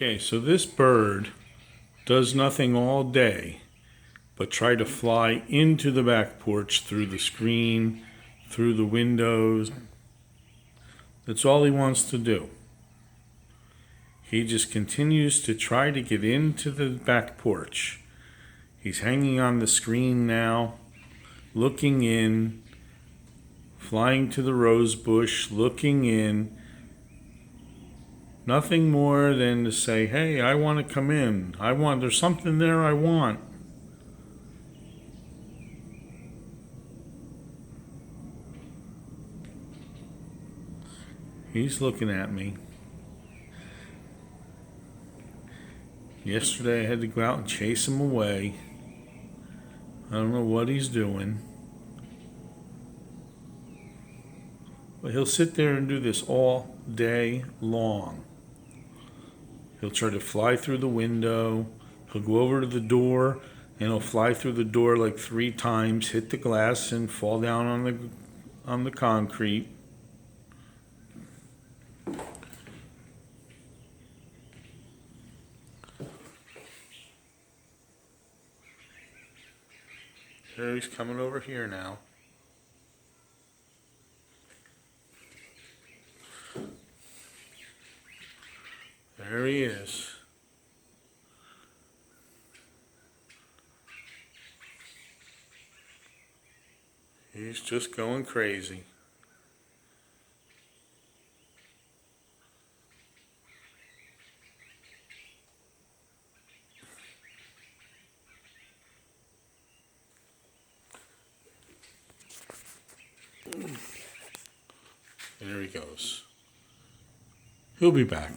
Okay, so this bird does nothing all day but try to fly into the back porch through the screen, through the windows. That's all he wants to do. He just continues to try to get into the back porch. He's hanging on the screen now, looking in, flying to the rose bush, looking in. Nothing more than to say, hey, I want to come in. There's something there I want. He's looking at me. Yesterday I had to go out and chase him away. I don't know what he's doing. But he'll sit there and do this all day long. He'll try to fly through the window. He'll go over to the door and he'll fly through the door like 3 times, hit the glass and fall down on the concrete. There he's coming over here now. There he is. He's just going crazy. There he goes. He'll be back.